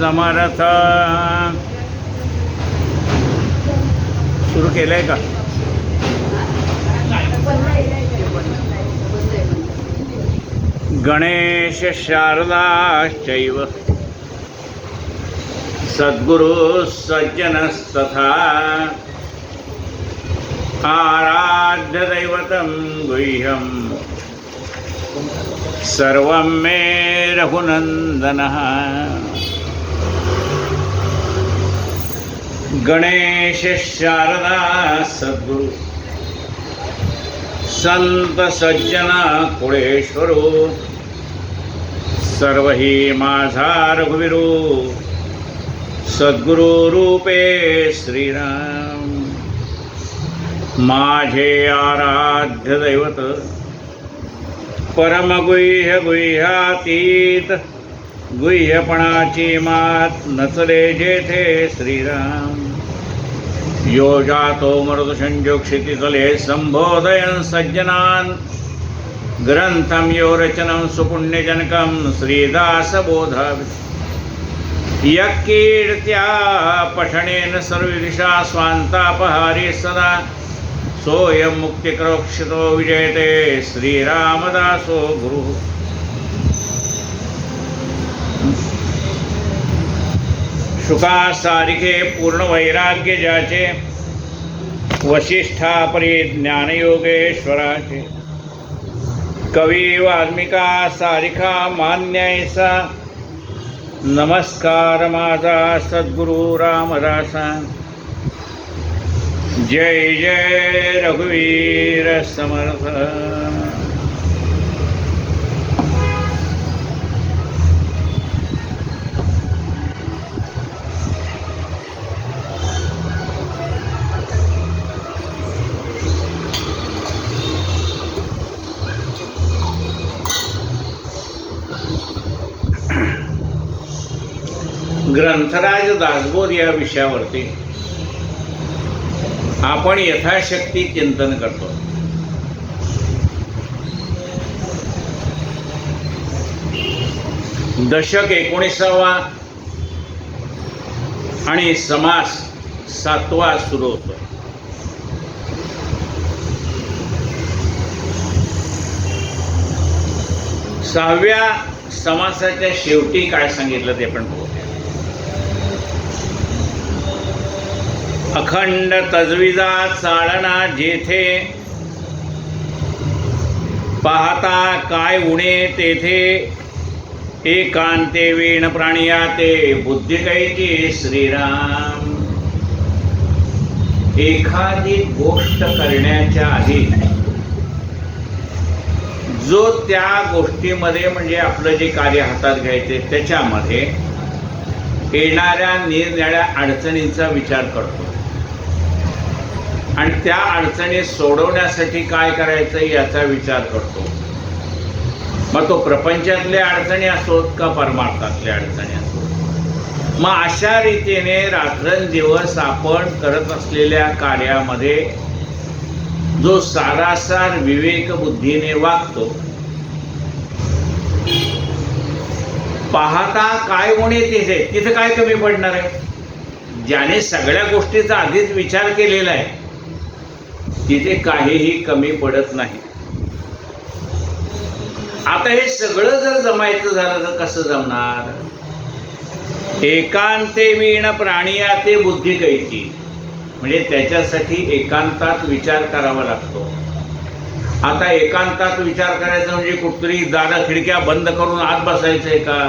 समर्थ. सुरू केलंय का? गणेश शारदाश्चैव सद्गुरु सज्जनस्तथा आराध्य दैवतं गुह्यं सर्वं मे रघुनन्दनः. गणेश शारदा सद्गुरु संत सज्जना कुळेश्वरो सर्व ही माझा रघुवीरो सद्गुरु रूपे श्रीराम. माझे आराध्य दैवत परमगुह्य गुह्यातीत गुह्यपणाची मात नचले जेथे श्रीराम. यो जातो मरुदसंजोक्षितितले संबोधयन् सज्जनान् ग्रंथं यो रचनं सुपुण्यजनकं श्रीदासबोधावि. यक्कीर्त्या पठनेन सर्वदिशा स्वान्तापहारी सदा सोऽयं मुक्तिकरोक्षितो विजयते श्रीरामदासो गुरुः. शुकासारिखे पूर्ण वैराग्य ज्याचे वशिष्ठा परी ज्ञानयोगेश्वराचे कवी वाल्मिका सारिखा मान्यायसा नमस्कार माझा सद्गुरु रामदासा. जय जय रघुवीर समर्थ. ग्रंथराज दासबोध या विषयावरती आपण यथाशक्ती चिंतन करतो. दशक 19वा आणि समास 7वा सुरू होतो. सहाव्या समासाच्या शेवटी काय सांगितलं ते पण बघू. अखंड तजविजा चालना जेथे पाहता काय उणे तेथे एकांते वीण प्राणिया ते बुद्धी कैची श्रीराम. एखादी गोष्ट करण्याच्या आधी जो त्या गोष्टीमध्ये म्हणजे आपलं जे कार्य हातात घ्यायचे त्याच्यामध्ये येणाऱ्या निरनिराळ्या अडचणींचा विचार करतो आणि त्या अडचणी सोडवण्यासाठी काय करायचं याचा विचार करतो. मग तो प्रपंचातल्या अडचणी असोत का परमार्थातल्या अडचणी असोत. मग अशा रीतीने रात्रंदिवस आपण करत असलेल्या कार्यामध्ये जो सारासार विवेक बुद्धीने वागतो, पाहता काय होणे तिथे काय कमी पडणार आहे. ज्याने सगळ्या गोष्टीचा आधीच विचार केलेला आहे तिथे काहीही कमी पडत नाही. आता हे सगळं जर जमायचं झालं तर कसं जमणार. एकांते वीण प्राणिया ते बुद्धी कैची म्हणजे त्याच्यासाठी एकांतात विचार करावा लागतो. आता एकांतात विचार करायचा म्हणजे कुठतरी दारं खिडक्या बंद करून आत बसायचंय का.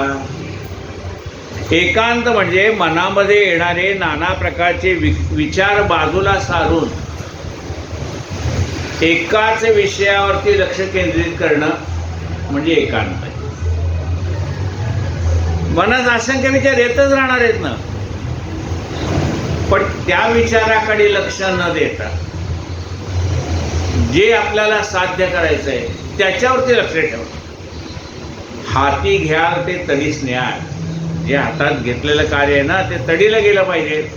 एकांत म्हणजे मनामध्ये येणारे नाना प्रकारचे विचार बाजूला सारून एकाच विषयावरती लक्ष केंद्रित करणं म्हणजे एकांत आहे. मनात असंख्य विचार येतच राहणार आहेत ना, पण त्या विचाराकडे लक्ष न देता जे आपल्याला साध्य करायचं आहे त्याच्यावरती लक्ष ठेवा. हाती घ्याल ते तडीस न्याल. जे हातात घेतलेलं कार्य आहे ना ते तडीला गेलं पाहिजे.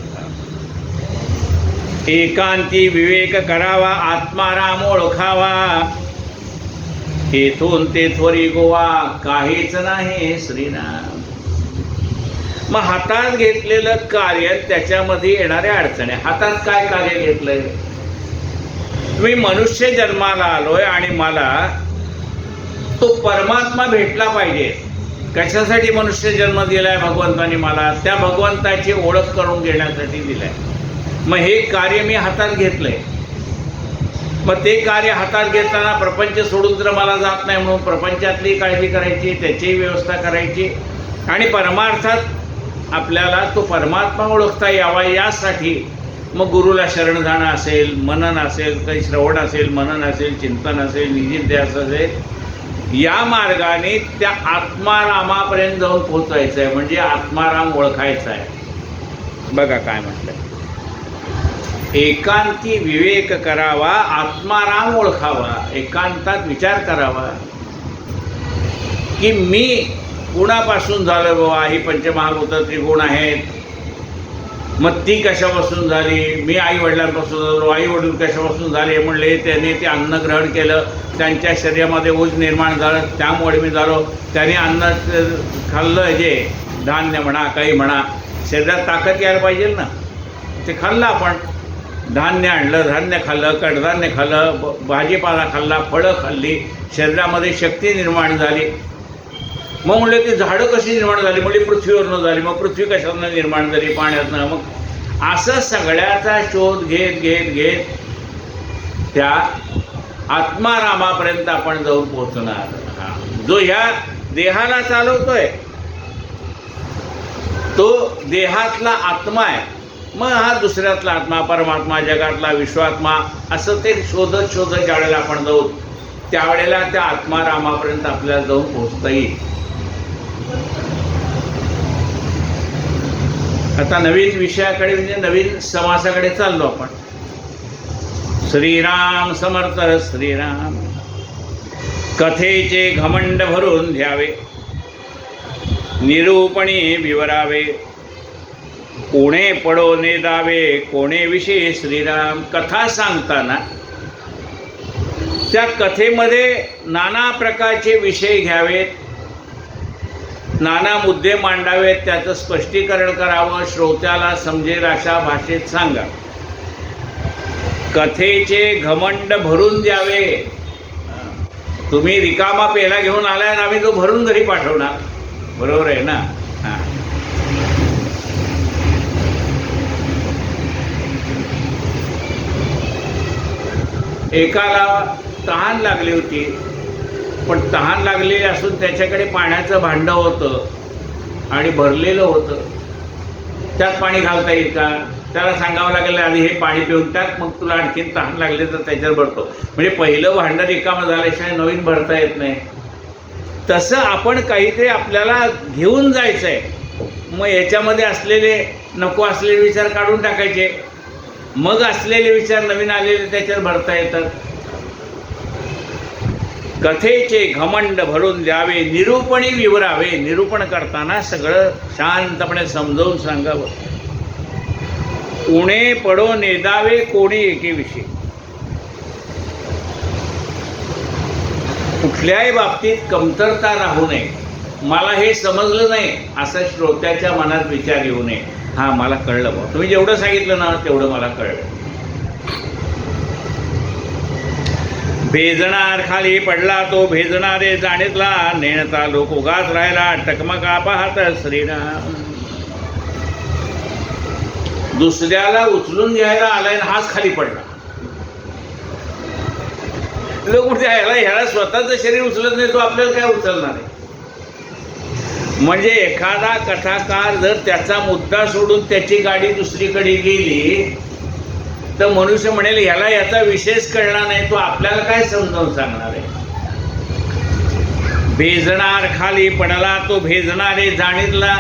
एकांती विवेक करावा आत्माराम ओळखावा येथून ते थोरी गोवा काहीच नाही श्रीराम. मग हातात घेतलेलं कार्य, त्याच्यामध्ये येणाऱ्या अडचणी. हातात काय कार्य घेतलंय? मी मनुष्य जन्माला आलोय आणि मला तो परमात्मा भेटला पाहिजे. कशासाठी मनुष्य जन्म दिलाय भगवंतानी मला? त्या भगवंताची ओळख करून घेण्यासाठी दिलाय. मग हे कार्य मी हातात घेतलंय. मग ते कार्य हातात घेताना प्रपंच सोडून तर मला जात नाही, म्हणून प्रपंचातली काळजी करायची, त्याची व्यवस्था करायची आणि परमार्थात आपल्याला तो परमात्मा ओळखता यावा यासाठी मग गुरुला शरण जाणं असेल, मनन असेल, काही श्रवण असेल, मनन असेल, चिंतन असेल, निजिध्यास असेल, या मार्गाने त्या आत्मारामापर्यंत जाऊन पोहोचायचं आहे. म्हणजे आत्माराम ओळखायचा आहे. बघा काय म्हटलंय, एकांती विवेक करावा, आत्माराम ओळखावा. एकांतात विचार करावा की मी गुणापासून झालो बाबा. ही पंचमहाभूत त्रिगुण आहेत, मग ती कशापासून झाली? मी आई वडिलांपासून झालो. आई वडील कशापासून झाले? म्हणले त्याने ते अन्न ग्रहण केलं, त्यांच्या शरीरामध्ये ओज निर्माण झालं, त्यामुळे मी झालो. त्याने अन्न खाल्लं, जे धान्य म्हणा, काही म्हणा, शरीरात ताकद यायला पाहिजे ना, ते खाल्लं आपण. धान्य आणलं, धान्य खाल्लं, कडधान्य खाल्लं, भाजीपाला खाल्ला, फळं खाल्ली, शरीरामध्ये शक्ती निर्माण झाली. मग म्हणले ती झाडं कशी निर्माण झाली? म्हणजे पृथ्वीवरनं झाली. मग पृथ्वी कशातनं निर्माण झाली? पाण्यातनं. मग असं सगळ्याचा शोध घेत घेत घेत त्या आत्मारामापर्यंत आपण जाऊन पोहोचणार. जो ह्या देहाला चालवतोय तो देहातला आत्मा आहे. मग हा दुसऱ्यातला आत्मा, परमात्मा, जगातला विश्वात्मा, असं ते शोधत शोधत ज्यावेळेला आपण जाऊ त्यावेळेला त्या आत्मारामापर्यंत आपल्याला जाऊन पोहोचता येईल. आता नवीन विषयाकडे म्हणजे नवीन समासाकडे चाललो आपण. श्रीराम समर्थ श्रीराम. कथेचे घमंड भरून घ्यावे, निरूपणी विवरावे, कोणे पडो नेदावे, कोणे विषयी श्रीराम. कथा सांगताना त्या कथेमध्ये नाना प्रकारचे विषय घ्यावेत, नाना मुद्दे मांडावेत, त्याचं स्पष्टीकरण करावं, श्रोत्याला समजेल अशा भाषेत सांगा. कथेचे घमंड भरून द्यावे. तुम्ही रिकामा पेला घेऊन आलाय आणि आम्ही तो भरून घरी पाठवणार, बरोबर आहे ना? एकाला तहान लागली होती, पण तहान लागलेली असून त्याच्याकडे पाण्याचं भांडं होतं आणि भरलेलं होतं. त्यात पाणी घालता येईल का? त्याला सांगावं लागेल आधी हे पाणी पिऊन टाक, मग तुला आणखीन तहान लागले तर त्याच्यावर भरतो. म्हणजे पहिलं भांडं रिकामं झाल्याशिवाय नवीन भरता येत नाही. तसं आपण काहीतरी आपल्याला घेऊन जायचं आहे. मग याच्यामध्ये असलेले नको असलेले विचार काढून टाकायचे, मग असलेले विचार नवीन आलेले त्याच्यावर भरता येतात. कथेचे घमंड भरून द्यावे, निरूपणी विवरावे. निरूपण करताना सगळं शांतपणे समजावून सांगावं. कोणे पडो नेदावे, कोणी एकेविषयी. कुठल्याही बाबतीत कमतरता राहू नये. मला हे समजलं नाही असा श्रोत्याच्या मनात विचार येऊ नये. हा मला कळलं बा, तुम्ही जेवढं सांगितलं ना तेवढं मला कळलं. भेजणार खाली पडला तो भेजणारे जाणीतला, नेणता लोक उगाच राहिला टकमका पाहत श्रीराम. दुसऱ्याला उचलून घ्यायला आलाय ना हाच खाली पडला. लोक म्हणजे ह्याला स्वतःचं शरीर उचलत नाही, तो आपल्याला काय उचलणार आहे? म्हणजे एखादा कथाकार जर त्याचा मुद्दा सोडून त्याची गाडी दुसरीकडे गेली तर मनुष्य म्हणेल ह्याला याचा विशेष कळला नाही, तो आपल्याला काय समजावून सांगणार आहे? भेजणार खाली पडला तो भेजणारे जाणीतला,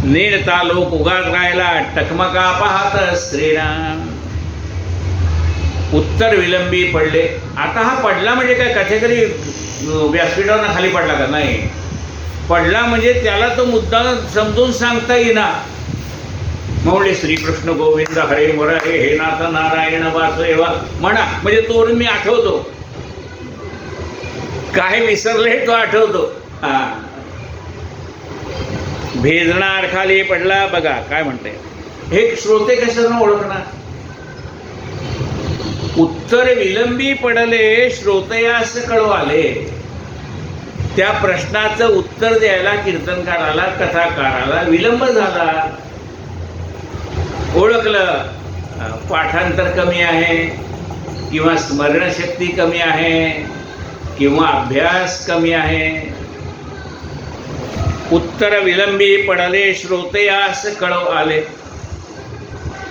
नेणता लोक उगाच राहिला टकमका पाहत श्रीराम. उत्तर विलंबी पडले. आता हा पडला म्हणजे काय कथेकरी व्यासपीठावर खाली पडला का? नाही. पडला म्हणजे त्याला तो मुद्दा समजून सांगता येईना. म्हणले श्रीकृष्ण गोविंद हरे मुरारे हे नाथ नारायण वासुदेवा म्हणा, म्हणजे तोरून मी आठवतो. काय विसरले तो आठवतो. भेजणार खाली पडला. बघा काय म्हणते हे श्रोते कशानं ओळखणार. उत्तर विलंबी पडले श्रोतयास कळो आले. त्या प्रश्नाचं उत्तर द्यायला कीर्तनकाराला कथाकाराला विलंब झाला. ओळखलं पाठांतर कमी आहे किंवा स्मरणशक्ती कमी आहे किंवा अभ्यास कमी आहे. उत्तर विलंबी पडले श्रोतयास कळो आले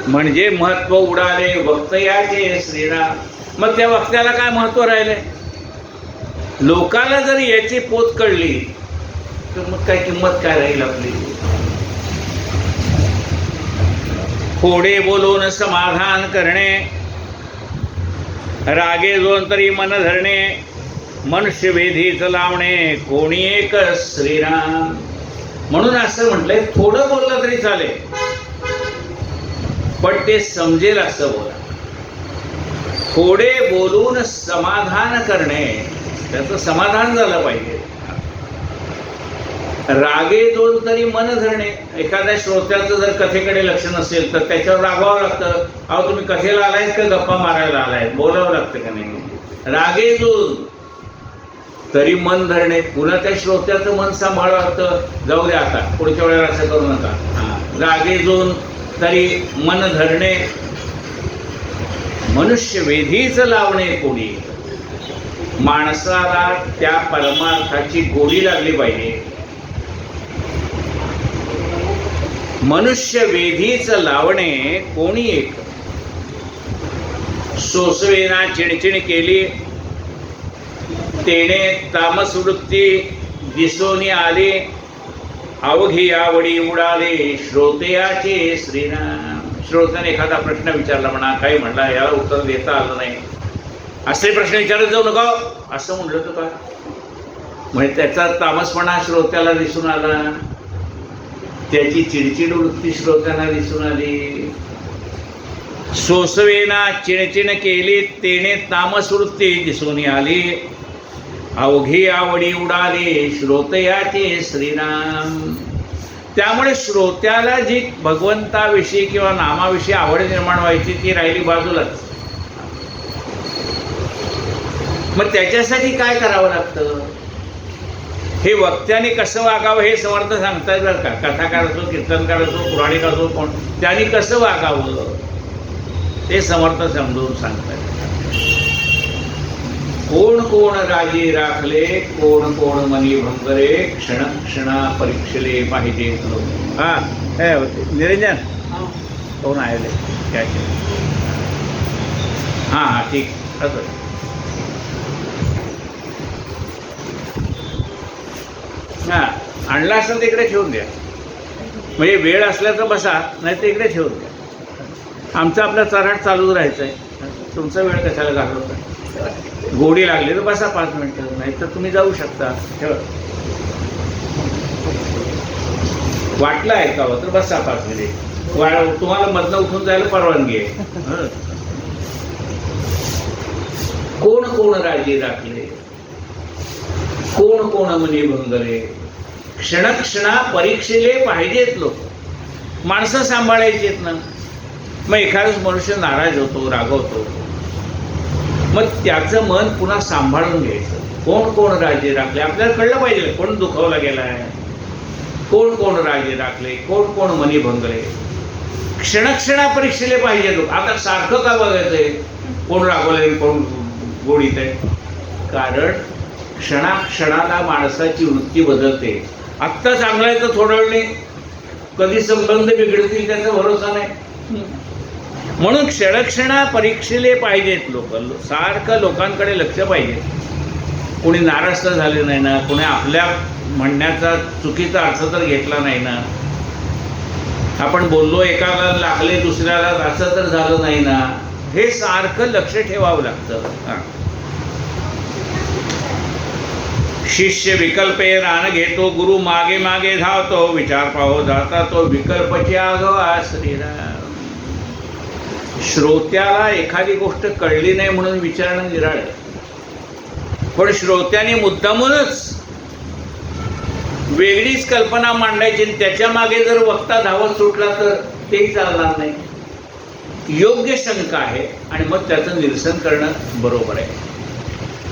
म्हणजे महत्व उडाले वक्तयाचे श्रीराम. मग त्या वक्त्याला काय महत्व राहिले. लोकाला जर याची पोत कळली तर मग काय किंमत काय राहील आपली. थोडे बोलून समाधान करणे रागे जोन तरी मन धरणे मनुष्य वेधीच लावणे कोणी एक श्रीराम. म्हणून असं म्हटलंय थोडं बोललं तरी चालेल पण ते समजेल असं बोला. थोडे बोलून समाधान करणे त्याचं समाधान झालं पाहिजे. रागे दोन तरी मन धरणे. एखाद्या श्रोत्याचं जर कथेकडे लक्ष नसेल तर त्याच्यावर रागवावं लागतं. अहो तुम्ही कथेला आलायत का गप्पा मारायला आलायत बोलावं लागतं का नाही. रागे दोन तरी मन धरणे. पुन्हा त्या श्रोत्याचं मन सांभाळावं लागतं. जाऊ द्या आता पुढच्या वेळेला असं करू नका. रागे दोन तरी मन धरणे मनुष्य वेधीच लावणे कोणी. माणसाला त्या परमार्थाची गोडी लागली पाहिजे. मनुष्य वेधीच लावणे कोणी एक. सोसवेना चिणचिण केली तेने तामस वृत्ती दिसोनी आले अवघी आवडी उडाले श्रोतयाचे श्रीराम. श्रोत्याने एखादा प्रश्न विचारला म्हणा काही म्हणला याला उत्तर देता आलं नाही असे प्रश्न विचारत जाऊ नका असं म्हणलं तर काय. म्हणजे त्याचा तामसपणा श्रोत्याला दिसून आला. त्याची चिडचिड वृत्ती श्रोत्यांना दिसून आली. सोसवेना चिणचिण केली तेने तामस वृत्ती दिसून आली अवघी आवडी उडाली श्रोतयाचे श्रीराम. त्यामुळे श्रोत्याला जी भगवंताविषयी किंवा नामाविषयी आवड निर्माण व्हायची ती राहिली बाजूलाच. मग त्याच्यासाठी काय करावं लागतं. हे वक्त्याने कसं वागावं हे समर्थ सांगतात बरं का. कथाकार असो कीर्तनकार असो पुराणिक असो कोण त्यांनी कसं वागावं ते समर्थ समजून सांगतात. कोण कोण राजी राखले कोण कोण मनी भंगरे क्षण क्षणा परीक्षले पाहिजे. हा निरंजन कोण आहे त्याचे. हां हां ठीक असं. हां आणला असेल तर इकडे ठेवून द्या. म्हणजे वेळ असला तर बसा नाही तर इकडे ठेवून द्या. आमचं आपलं चराट चालूच राहायचं आहे. तुमचा वेळ कशाला घालवता. गोडी लागली तर बसा 5 मिनिटं नाही तर तुम्ही जाऊ शकता. ठेवा वाटलं ऐकावं तर बसा 5 मिनिट. तुम्हाला मधनं उठून जायला परवानगी आहे. कोण कोण राजी राखले कोण कोण मनी भंगरे क्षणक्षणा परीक्षेले पाहिजेत लोक. माणसं सांभाळायचीत ना. मग एखादाच मनुष्य नाराज होतो रागवतो मग त्याचं मन पुन्हा सांभाळून घ्यायचं. कोण कोण राजे राखले आपल्याला कळलं पाहिजे कोण दुखावला गेलाय. कोण कोण राजे राखले कोण कोण मनी भंगले क्षणक्षणा परीक्षेले पाहिजे लोक. आता सारखं का बघायचंय कोण रागवलंय कोण गोडीत आहे. कारण क्षणाक्षणाला माणसाची वृत्ती बदलते. आत्ता चांगलं आहे तर थोडा वेळ नाही कधी संबंध बिघडतील त्याचा भरोसा नाही. म्हणून क्षणक्षणा परीक्षेले पाहिजेत लोक. सारखं लोकांकडे लक्ष पाहिजे. कोणी नाराज तर झाले नाही ना. कोणी आपल्या म्हणण्याचा चुकीचा अर्थ तर घेतला नाही ना. आपण बोललो एकाला लागले दुसऱ्याला असं तर झालं नाही ना. हे सारखं लक्ष ठेवावं लागतं. शिष्य विकल्पे रान घेतो गुरु मागे मागे धावतो विचार पाहो जाता तो विकल्पची आगवा श्रीराम. श्रोत्याला एखादी गोष्ट कळली नाही म्हणून विचारणं निराळ. पण श्रोत्याने मुद्दामूनच वेगळीच कल्पना मांडायची, त्याच्या मागे जर वक्ता धावत सुटला तर तेही चालणार नाही. योग्य शंका आहे आणि मग त्याचं निरसन करणं बरोबर आहे.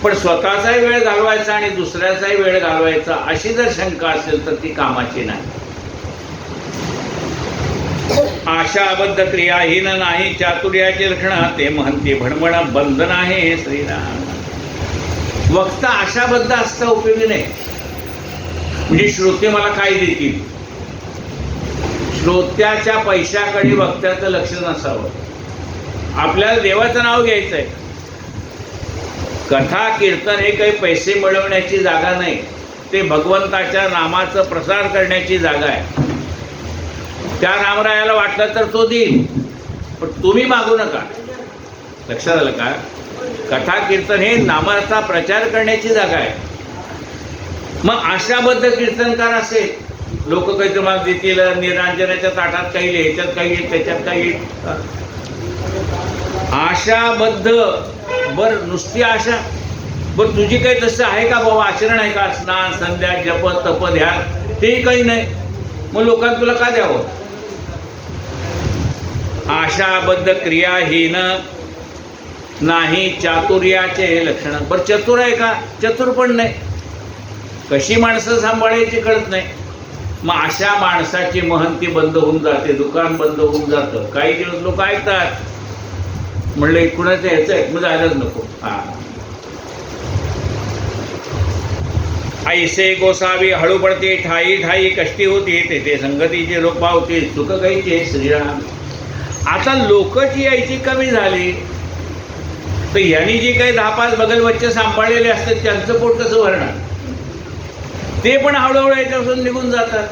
पण स्वतःचाही वेळ घालवायचा आणि दुसऱ्याचाही वेळ घालवायचा अशी जर शंका असेल तर ती कामाची नाही. आशाबद्ध क्रियाहीन नाही चातुर्याचे लक्षण ते म्हणते भणमण बंधन आहे श्रीराम. वक्ता आशाबद्ध असता उपयोगी नाही. म्हणजे श्रोते मला काय देतील, श्रोत्याच्या पैशाकडे वक्त्याचं लक्ष नसावं. आपल्याला देवाचं नाव घ्यायचंय. कथा कीर्तन हे काही पैसे मिळवण्याची जागा नाही, ते भगवंताच्या नामाचं प्रसार करण्याची जागा आहे. त्या रामरायाला वाटलं तर तो देईल, पण तुम्ही मागू नका. लक्षात आलं का? कथा कीर्तन हे नामाचा प्रचार करण्याची जागा आहे. मग आशाबद्ध कीर्तनकार असेल, लोक काहीतरी मला देतील, निरांजनाच्या ताटात काही येईल, ह्याच्यात काही येईल, त्याच्यात काही येईल. आशाबद्ध बर नुसती आशा बर तुझी काही तसं आहे का बाबा? आचरण आहे का? स्नान संध्या जप तप ध्यान तेही काही नाही, मग लोकांना तुला का द्यावं? आशाबद्ध क्रियाहीन नाही चातुर्याचे लक्षण. बर चतुर आहे का? चतुर पण नाही. कशी माणसं सांभाळायची कळत नाही. मग अशा माणसाची महंती बंद होऊन जाते, दुकान बंद होऊन जातं. काही दिवस लोक ऐकतात, म्हणलं कुणाचं ह्याचं आहे मग जायलाच नको. ऐसे गोसावी हळू पडते ठाई ठाई कष्टी होती तेथे संगतीचे लोक पावते सुख गायचे श्रीराम. आता लोक जी यायची कमी झाली तर यांनी जी काही 10-5 बगल बच्चे सांभाळलेले असतात त्यांचं पोट कसं भरणार? ते पण हळूहळू याच्यापासून निघून जातात.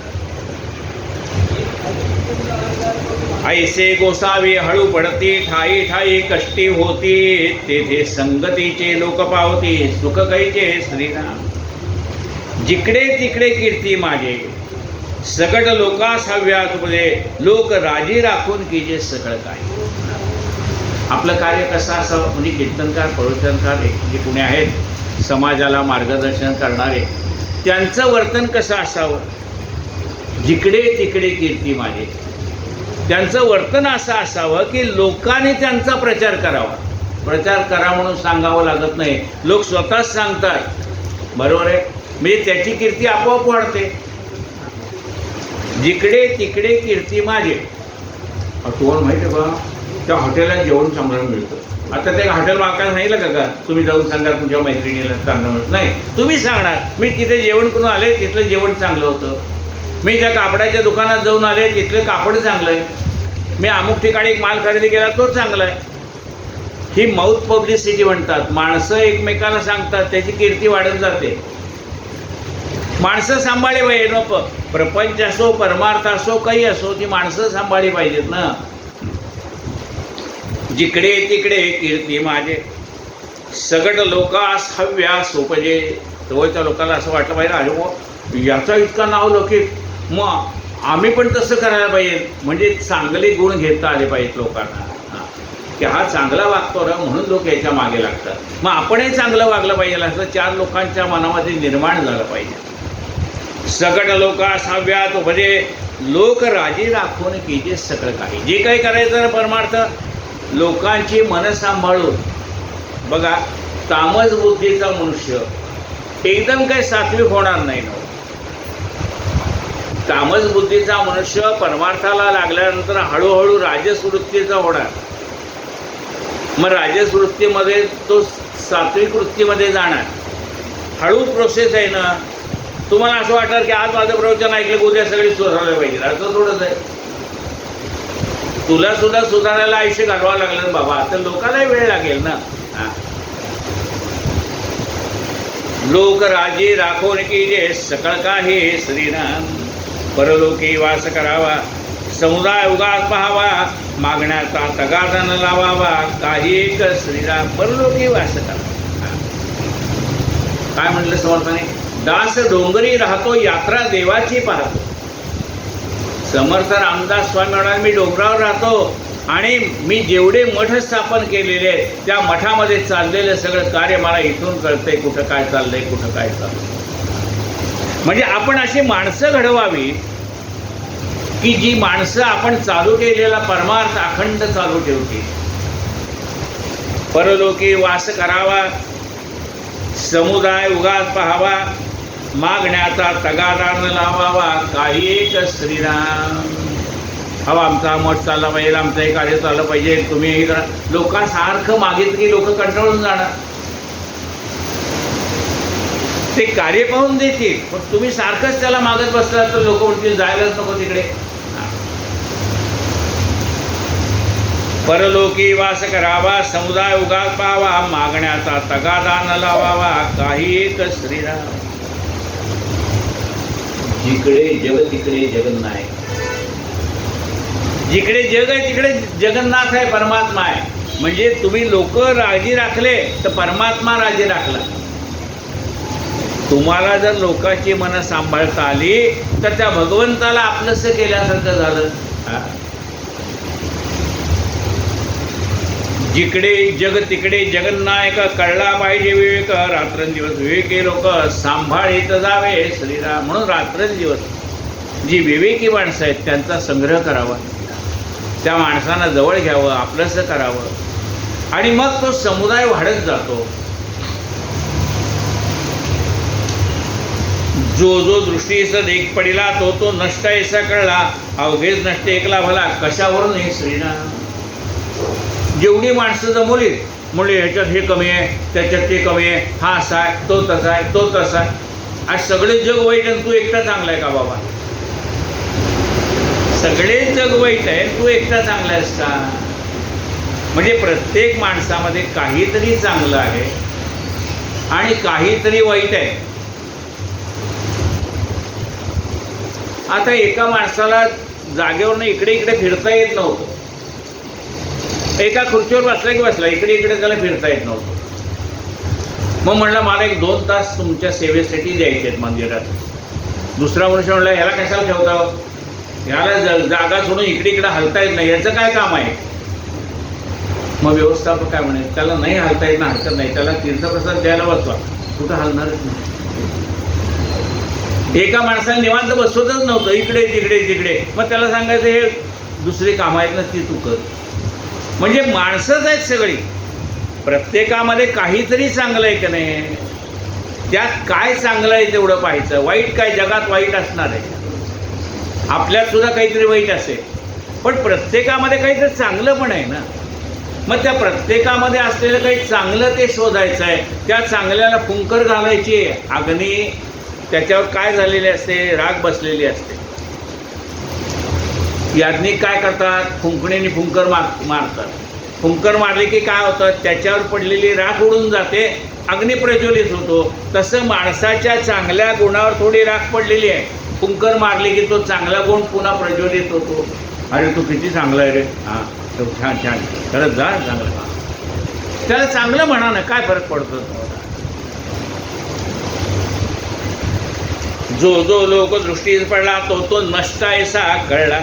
ऐसे गोसावी हळू पडती ठाई ठाई कष्टी होती तेथे संगतीचे लोक पावती सुख गायचे श्रीराम. जिकडे तिकडे कीर्ती माझे सगळ लोकास हव्या तुझे लोक राजी राखून कीजे सगळं काय. आपलं कार्य कसं असावं? म्हणजे कीर्तनकार प्रवचनकार जे कोणी आहेत समाजाला मार्गदर्शन करणारे त्यांचं वर्तन कसं असावं? जिकडे तिकडे कीर्ती माझे. त्यांचं वर्तन असं असावं की लोकांनी त्यांचा प्रचार करावा. प्रचार करा म्हणून सांगावं लागत नाही, लोक स्वतःच सांगतात. बरोबर आहे? म्हणजे त्याची कीर्ती आपोआप वाढते. जिकडे तिकडे कीर्ती माझे. तुम्हाला माहिती आहे का त्या हॉटेलला जेवण चांगलं मिळतं. आता त्या हॉटेल मालकाला सांगितलं का तुम्ही जाऊन सांगा तुमच्या मैत्रिणीला चांगलं मिळत नाही? तुम्ही सांगणार मी तिथे जेवण करून आले, तिथलं जेवण चांगलं होतं. मी त्या कापडाच्या दुकानात जाऊन आले, तिथलं कापड चांगलं आहे. मी अमुक ठिकाणी एक माल खरेदी केला, तो चांगला आहे. ही माउथ पब्लिसिटी म्हणतात. माणसं एकमेकाला सांगतात, त्याची कीर्ती वाढत जाते. माणसं सांभाळली पाहिजे नको. प्रपंच असो परमार्थ असो काही असो ती माणसं सांभाळली पाहिजेत ना. जिकडे तिकडे कीर्ती माझे सगळ लोकास हव्यास उपजे. जवळच्या लोकांना असं वाटलं पाहिजे अरे हो याचा इतका नाव लौकिक, मग आम्ही पण तसं करायला पाहिजे. म्हणजे चांगले गुण घेता आले पाहिजेत लोकांना की हा चांगला वागतो ना म्हणून लोक याच्या मागे लागतात. मग आपणही चांगलं वागलं पाहिजे असं 4 लोकांच्या मनामध्ये निर्माण झालं पाहिजे. सगळ लोकास हव्यात उपजे लोक राजी राखून कीजे सगळं काही. जे काही करायचं ना परमार्थ लोकांची मन सांभाळून. बघा तामस बुद्धीचा मनुष्य एकदम काही सात्विक होणार नाही ना. तामस बुद्धीचा मनुष्य परमार्थाला लागल्यानंतर हळूहळू राजस वृत्तीचा होणार. मग राजस वृत्तीमध्ये तो सात्विक वृत्तीमध्ये जाणार. हळू प्रोसेस आहे ना. तुम्हाला असं वाटणार की आज माझं प्रवचन ऐकलं की उद्या सगळी सुधारलं पाहिजे, असं थोडंच आहे. तुला सुद्धा सुधारायला आयुष्य घालवावं लागलं बाबा, तर लोकांनाही वेळ लागेल ना. लोक राजी राखून की जे सकळ काही श्रीराम. परलोकी वास करावा समुदाय उगाच पाहावा मागण्याचा तगादा न लावावा काही एक श्रीराम. परलोकी वास करावा. काय म्हटलं समर्थाने? दास डोंगरी राहतो यात्रा देवाची पाहतो. समर्थ रामदास स्वामी म्हणाले मी डोंगरावर राहतो आणि मी जेवढे मठ स्थापन केलेले आहेत त्या मठामध्ये चाललेलं सगळं कार्य मला इथून कळतंय कुठं काय चाललंय कुठं काय चाललंय. म्हणजे आपण अशी माणसं घडवावी की जी माणसं आपण चालू केलेला परमार्थ अखंड चालू ठेवतील. परलोकी वास करावा, समुदाय उगाच पाहावा, मागण्याचा तगादा न लावावा, काही एक श्रीराम. हवा आमचा मठ चालला पाहिजे, आमचं हे कार्य चाललं पाहिजे, तुम्ही हे करा. लोकांसारखं मागितलं की लोक कंटाळून जाणार. ते कार्य पाहून देतील, पण तुम्ही सारखंच त्याला मागत बसला तर लोक म्हणतील जायलाच नको तिकडे. परलोकी वास करावा, समुदाय उगाच पाहावा, मागण्याचा तगादा न लावावा, काही एक श्रीराम. जिकडे जग तिकडे जगन्नाथ. जिकडे जग आहे तिकडे जगन्नाथ आहे, परमात्मा आहे. म्हणजे तुम्ही लोक राजी राखले तर परमात्मा राजी राखला. तुम्हाला जर लोकांची मनं सांभाळता आली तर त्या भगवंताला आपलंसं केल्यासारखं झालं. जिकडे जग तिकडे जगन्नायक, कळला पाहिजे विवेक, रात्रंदिवस विवेकी लोक सांभाळीत जावे श्रीराम. म्हणून रात्रंदिवस जी विवेकी माणसं आहेत त्यांचा संग्रह करावा, त्या माणसांना जवळ घ्यावं, आपलंसं करावं, आणि मग तो समुदाय वाढत जातो. जो जो दृष्टीस देख पडिला, तो तो नष्ट ऐसा कळला, अवघेच नष्ट एकला भला, कशावरून हे श्रीराम. जेवढी माणसं जमवली म्हणजे ह्याच्यात हे कमी आहे, त्याच्यात ते कमी आहे, हा असा आहे, तो तसा आहे, तो तसा आहे. आज सगळे जग वाईट आहे, तू एकटा चांगला आहे का बाबा? सगळे जग वाईट आहे, तू एकटा चांगला आहेस का? म्हणजे प्रत्येक माणसामध्ये काहीतरी चांगलं आहे आणि काहीतरी वाईट आहे. आता एका माणसाला जागेवरनं इकडे इकडे फिरता येत नव्हतं. एका खुर्चीवर बसला की बसला, इकडे इकडे त्याला फिरता येत नव्हतं. मग म्हणलं मला 1-2 तास तुमच्या सेवेसाठी द्यायचे आहेत मंदिरात. दुसरा मनुष्य म्हणला ह्याला कशाला ठेवता, ह्याला जागा सोडून इकडे इकडे हलता येत नाही, याचं काय काम आहे? मग व्यवस्थापक काय म्हणे, त्याला नाही हलता येत ना, हरकत नाही, त्याला तीर्थप्रसाद द्यायला बसवा, कुठं हलणारच नाही. एका माणसाला निवांत बसवतच नव्हतं, इकडे तिकडे तिकडे. मग त्याला सांगायचं हे दुसरी कामं आहेत ना, ती तू कर. म्हणजे माणसंच आहेत सगळी, प्रत्येकामध्ये काहीतरी चांगलं आहे की नाही, त्यात काय चांगलं आहे तेवढं पाहायचं. वाईट काय, जगात वाईट असणार आहे, आपल्यात सुद्धा काहीतरी वाईट असेल, पण प्रत्येकामध्ये काहीतरी चांगलं पण आहे ना. मग त्या प्रत्येकामध्ये असलेलं काही चांगलं ते शोधायचं आहे. त्या चांगल्याला फुंकर घालायची. अग्नी त्याच्यावर काय झालेले असते, राग बसलेली असते. याज्ञिक काय करतात, फुंकणीने फुंकर मारतात. फुंकर मारले की काय होतं, त्याच्यावर पडलेली राख उडून जाते, अग्नी प्रज्वलित होतो. तसं माणसाच्या चांगल्या गुणावर थोडी राख पडलेली आहे, फुंकर मारले की तो चांगला गुण पुन्हा प्रज्वलित होतो. अरे तू किती चांगला आहे रे, हां तो छान छान, खरंच जा चांगलं, हां त्याला चांगलं म्हणा ना, काय फरक पडतो. जो जो लोक दृष्टीस पडला, तो तो नष्ट ऐसा कळला,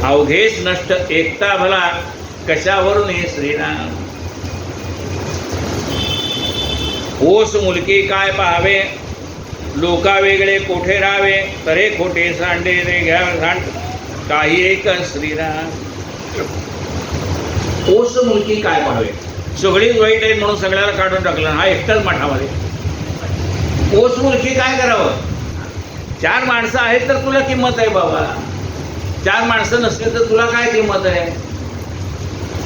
अवघेच नष्ट एकटा भला, कशावरून हे श्रीराम. ओस मुलकी काय पाहावे, लोका वेगळे कोठे राहावे, तरे खोटे सांडे रे घ्या सांड, काही एक श्रीराम. ओस मुलकी काय पाहावे, सगळीच वाईट आहेत म्हणून सगळ्याला काढून टाकलं, हा एकटाच मठामध्ये. ओस मुलकी काय करावं, 4 माणसं आहेत तर तुला किंमत आहे बाबा, 4 माणसं नसतील तर तुला काय किंमत आहे.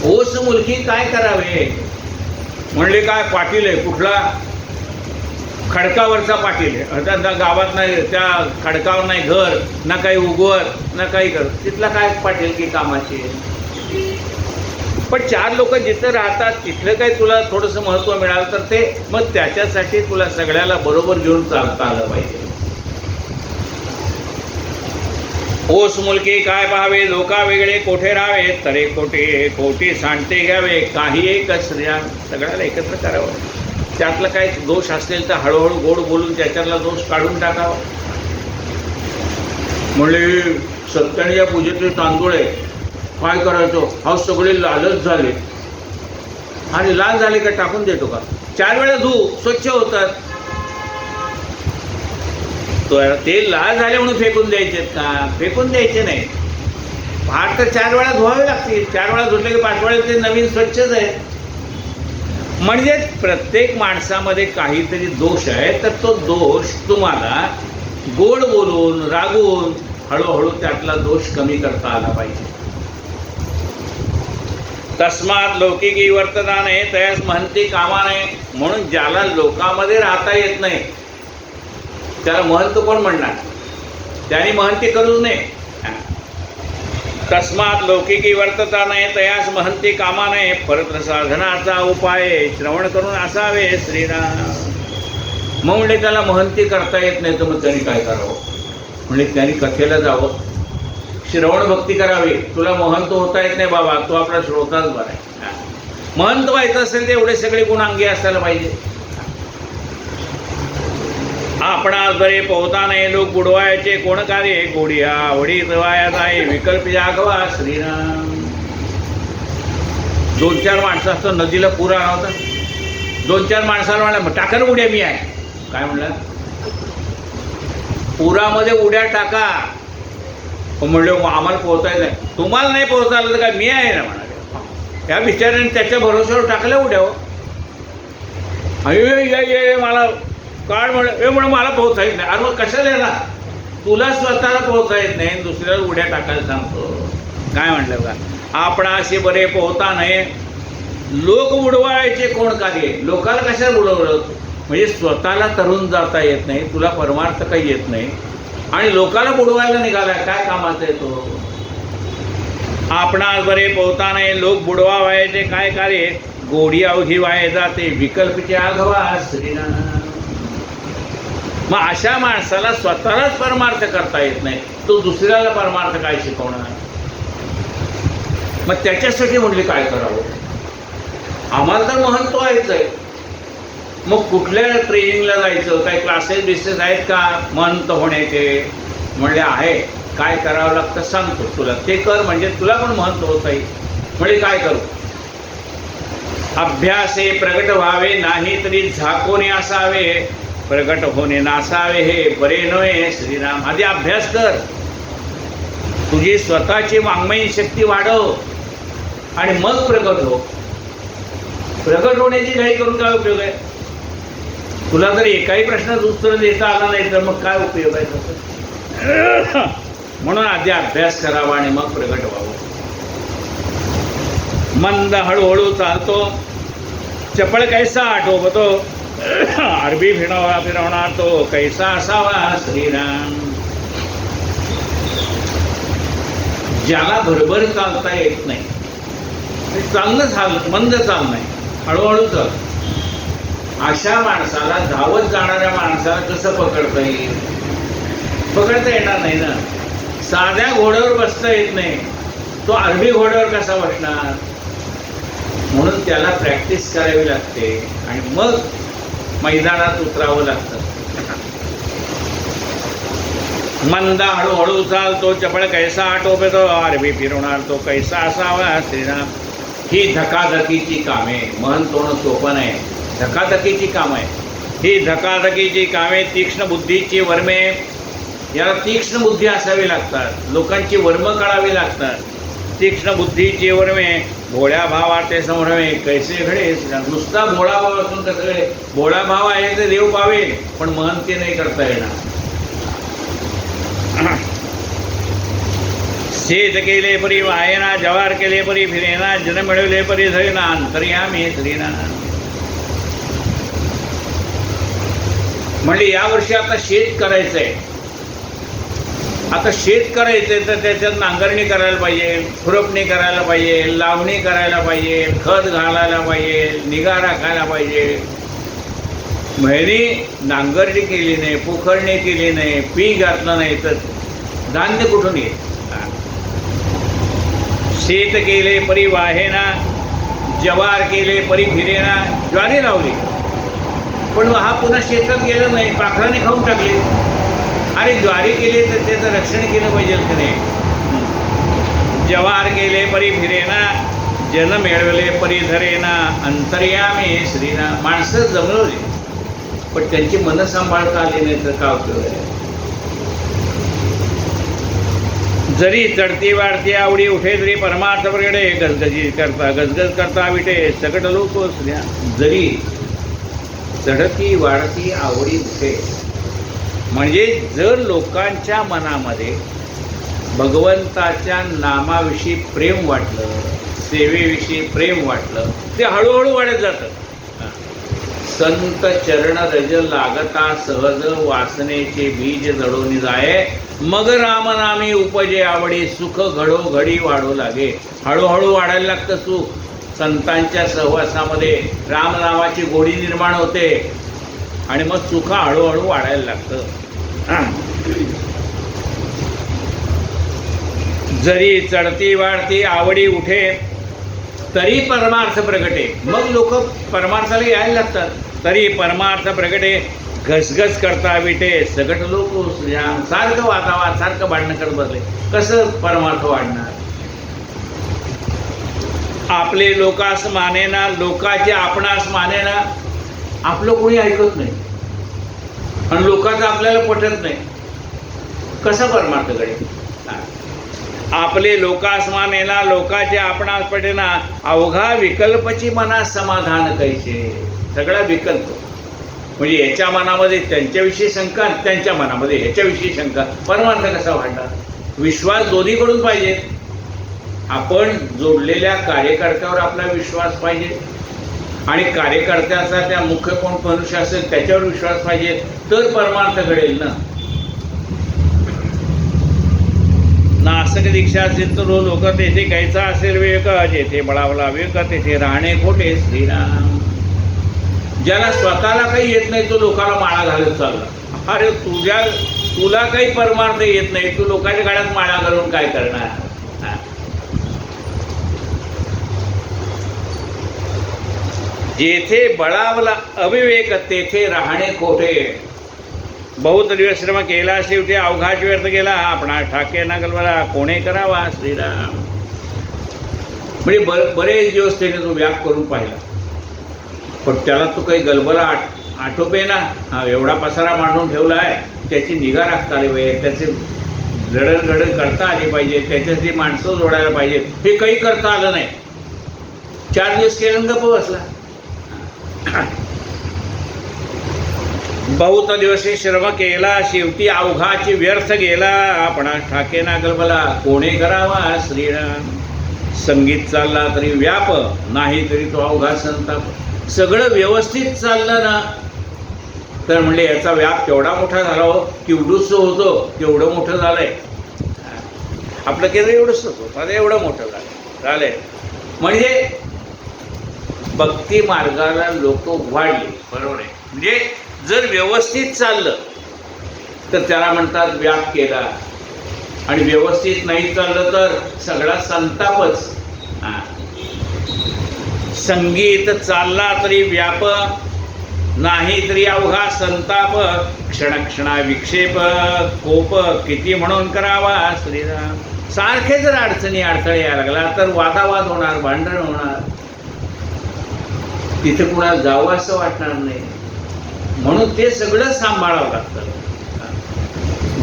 ओस मुलकी काय करावे म्हणले, काय पाटील आहे, कुठला खडकावरचा पाटील आहे, त्या गावात नाही, त्या खडकावर नाही घर ना, काही उगवर ना काही कर, तिथला काय पाटील की कामाची. पण 4 लोक जिथं राहतात तिथलं काही तुला थोडंसं महत्त्व मिळालं तर ते, मग त्याच्यासाठी तुला सगळ्याला बरोबर घेऊन चालता आलं पाहिजे. ओस मुलकी काय पाहावे, लोका वेगळे कोठे राहावे, तरे कोठे कोटी सांडते घ्यावे, काही एक श्रीराम. सगळ्याला एकत्र करावं. त्यातलं काही दोष असेल तर हळूहळू गोड बोलून त्याच्यातला दोष काढून टाकावा. म्हणजे सत्याण्या पूजेतले तांदूळ आहे, काय करायचो, हा सगळे लालच झाले, आणि लाल झाले का टाकून देतो का, 4 वेळा धू, स्वच्छ होतात. ते लाल झाले म्हणून फेकून द्यायचे का? फेकून द्यायचे नाही. भात तर 4 वेळा धुवावे लागतील. 4 वेळा धुतले की 5 वेळा ते नवीन स्वच्छच आहे. म्हणजे प्रत्येक माणसामध्ये काहीतरी दोष आहे, तर तो दोष तुम्हाला गोड बोलून रागवून हळूहळू त्यातला दोष कमी करता आला पाहिजे. तस्मात लौकिकी वर्तनाने तयास महंती कामा नये. म्हणून ज्याला लोकांमध्ये राहता येत नाही त्याला महंत कोण म्हणणार? त्याने महंती करू नये. तस्मात लौकिकी वर्तता नये तयास महंती कामा नये. परत्र साधनाचा उपाय श्रवण करून असावे श्रीराम. मग म्हणजे त्याला महंती करता येत नाही तर मग त्यांनी काय करावं? म्हणजे त्यांनी कथेला जावं, श्रवण भक्ती करावी. तुला महंत होता येत नाही बाबा, तो आपला श्रोताच बरा आहे. महंत व्हायचं असेल तर एवढे सगळे गुण अंगी असायला पाहिजे. आपणास बरे पोहता नाही लोक बुडवायचे कोण कार्य? गोडिया आवडी वाया जाय विकल्प जागवा श्रीराम. 2-4 माणसं असतं नदीला पूर आला होता. 2-4 माणसाला म्हणलं टाका ना उड्या. मी आहे काय म्हणलं? पुरामध्ये उड्या टाका. म्हणले आम्हाला पोहता येत नाही. तुम्हाला नाही पोहता आलं तर काय मी आहे ना म्हणाले. त्या बिचाऱ्याने त्याच्या भरोश्यावर टाकल्या उड्यावर. ये मला काय म्हणून मला पोहता येत नाही. अरे मग कशाला येणार? तुला स्वतःला पोहता येत नाही, दुसऱ्याला उड्या टाकायला सांगतो. काय म्हटलं का? आपणाशी बरे पोहता नाही लोक बुडवायचे कोण कार्य? लोकाला कशाला बुडवलं? म्हणजे स्वतःला तरुण जाता येत नाही, तुला परमार्थ काही येत नाही आणि लोकाला बुडवायला निघाला. काय कामाचा आहे तो? आपणास बरे पोहता नाही लोक बुडवा व्हायचे काय कार्य? गोडी अवघी वाये जाते विकल्पचे आघवा श्रीनाथ. मग अशा माणसाला स्वतःलाच परमार्थ करता येत नाही, तो दुसऱ्याला परमार्थ काय शिकवणार? मग त्याच्यासाठी म्हणले काय करावं? आम्हाला तर महंत व्हायचं आहे. मग कुठल्या ट्रेनिंगला जायचं? काही क्लासेस बिसेस आहेत का महंत होण्याचे? म्हणले आहे. काय करावं लागतं सांगतो तुला, ते कर म्हणजे तुला पण महंत होता येईल. म्हणजे काय करू? अभ्यासे प्रगट व्हावे नाही तरी झाकोने असावे. प्रगट होणे नासावे हे बरे नव्हे श्रीराम. आधी अभ्यास कर, तुझी स्वतःची वाङ्मयीन शक्ती वाढव आणि मग प्रगट हो. प्रगट होण्याची घाई करून काय उपयोग आहे? तुला जर एकाही प्रश्नाचं उत्तर देता आला नाही तर मग काय उपयोग आहे तसं? म्हणून आधी अभ्यास करावा आणि मग प्रगट व्हावं. मंद हळूहळू चालतो चपळ कैसा आठवतो. अरबी फिरवणार तो कैसा असावा श्रीराम. ज्याला भरभर चालता येत नाही ते चांगलं चालत मंद चाल नाही, हळूहळू चाल. अशा माणसाला धावत जाणाऱ्या माणसाला कसं पकडता येईल? पकडता येणार नाही ना. साध्या घोड्यावर बसता येत नाही, तो अरबी घोड्यावर कसा बसणार? म्हणून त्याला प्रॅक्टिस करावी लागते आणि मग मैदानात उतरावं लागतं. मंदा हळूहळू चालतो चपळ कैसा आटोपतो. अरबी फिरवणार तो कैसा असावा श्रीराम. ही धकाधकीची कामे, महंत होणं सोपं नाही. धकाधकीची कामं आहे ही. धकाधकीची कामे तीक्ष्ण बुद्धीची वर्मे. याला तीक्ष्ण बुद्धी असावी लागतात. लोकांची वर्म कळावी लागतात. तीक्ष्ण बुद्धीची वर्मे भोळ्या भावाचे संभ्रमे कैसे घडे. नुसता भोळा भाव असून कसं घडे? भोळा भाव आहे ते देव पावेल पण महंती नाही करता येणार. शेत केले परी वायना, जवार केले परी फिरेना, जन मिळवले परी धरेना, अंतर्यामी श्रीना. म्हणजे यावर्षी आता शेत करायचंय. आता शेत करायचंय तर त्याच्यात नांगरणी करायला पाहिजे, खुरपणी करायला पाहिजे, लावणी करायला पाहिजे, खत घालायला पाहिजे, निगा राखायला पाहिजे. महिनी नांगरणी केली नाही, पोखरणी केली नाही, पीक घातलं नाही तर धान्य कुठून येईल? शेत केले परी वाहेना, जवार केले परी फिरेना. ज्वारी लावली पण हा पुन्हा शेतात गेला नाही, पाखराने खाऊन टाकले. अरे ज्वारी केली तर त्याचं रक्षण केलं पाहिजे की नाही? जवार केले परी फिरेना, जन मिळवले परी धरेना, अंतर्यामी श्रीना. माणसं जमवली पण त्यांची मनं सांभाळता आली नाही तर काय उपयोग आहे? जरी चढती वाढती आवडी उठे तरी परमार्थ प्रगटे गजगज करता विटे सकट लोक स्त्रिया. जरी चढती वाढती आवडी उठे म्हणजे जर लोकांच्या मनामध्ये भगवंताच्या नामाविषयी प्रेम वाटलं, सेवेविषयी प्रेम वाटलं, ते हळूहळू वाढत जातं. संत चरण रज लागता सहज वासनेचे बीज जडोनी जाये मग रामनामी उपजे आवडे सुख घडो घडी वाढू लागे. हळूहळू वाढायला लागतं सुख. संतांच्या सहवासामध्ये रामनामाची गोडी निर्माण होते आणि मग सुख हळूहळू वाढायला लागतं. जरी चढती वाढती आवडी उठे तरी परमार्थ प्रगटे. मग लोक परमार्थाला यायला लागतात. तरी परमार्थ प्रगटे घसघस करता विटे सगट लोक सारखं वातावरण सारखं भांडणं करत बसले. कसं परमार्थ वाढणार? आपले लोकास मानेना लोकाचे आपणास मानेना. आपलं कोणी ऐकत नाही आणि लोकांचं आपल्याला पटत नाही. कसा परमार्थ घडेल? आपले लोकास मानेना लोकाचे आपणास पटेना अवघा विकल्पची मनास समाधान कैसे. सगळा विकल्प म्हणजे याच्या मनामध्ये त्यांच्याविषयी शंका, त्यांच्या मनामध्ये ह्याच्याविषयी शंका. परमार्थ कसा वाढणार? विश्वास दोन्हीकडून पाहिजे. आपण जोडलेल्या कार्यकर्त्यावर आपला विश्वास पाहिजे आणि कार्यकर्त्याचा त्या मुख्य कोण मनुष्य असेल त्याच्यावर विश्वास पाहिजे, तर परमार्थ घडेल ना. नासक दीक्षा चित्तरो लोक तेथे घ्यायचा असेल विवेक जेथे बळावला विवेक तेथे राहणे खोटे श्रीराम. ज्याला स्वतःला काही येत नाही तो लोकांना माळा घालत चालला. अरे तुला काही परमार्थ येत नाही, तू लोकांच्या गाड्यात माळा घालून काय करणार? जेथे बळावला अविवेक तेथे राहणे खोटे. बहुत दिवश्रम केला शेवटी अवघाच व्यर्थ गेला आपणा ठाके ना गलबला कोणे करावा श्रीराम. म्हणजे बरेच दिवस त्याने तो व्याप करून पाहिला पण त्याला तो काही गलबला आठोपे ना. एवढा पसारा मांडून ठेवला आहे, त्याची निगा राखता आली पाहिजे, त्याचे जडणघडण करता आली पाहिजे, त्याच्यासाठी माणसं जोडायला पाहिजे. हे काही करता आलं नाही. 4 दिवस केलं गप्प बसला. बहुत दिवशी श्रम केला शेवटी अवघाची व्यर्थ गेला आपणा ठाके ना गलबला कोणे करावा श्रीराम. संगीत चालला तरी व्याप नाही तरी तो अवघा संताप. सगळं व्यवस्थित चाललं ना तर म्हणले याचा व्याप केवढा मोठा झाला हो. केवढंसं होतं केवढं मोठं झालंय. आपलं केंद्र एवढंच होतं आता एवढं मोठं झालंय. म्हणजे भक्ती मार्गाला लोक वाढले. बरोबर आहे. म्हणजे जर व्यवस्थित चाललं तर त्याला म्हणतात व्याप केला आणि व्यवस्थित नाही चाललं तर सगळा संतापच. संगीत चालला तरी व्याप नाही तरी अवघा संताप क्षणक्षणा विक्षेप कोप किती म्हणून करावा श्रीराम. सारखे जर अडचणी अडथळे यायला लागला तर वादावाद होणार, भांडण होणार, तिथे कुणाला जावं असं वाटणार नाही. म्हणून ते सगळं सांभाळावं लागतं.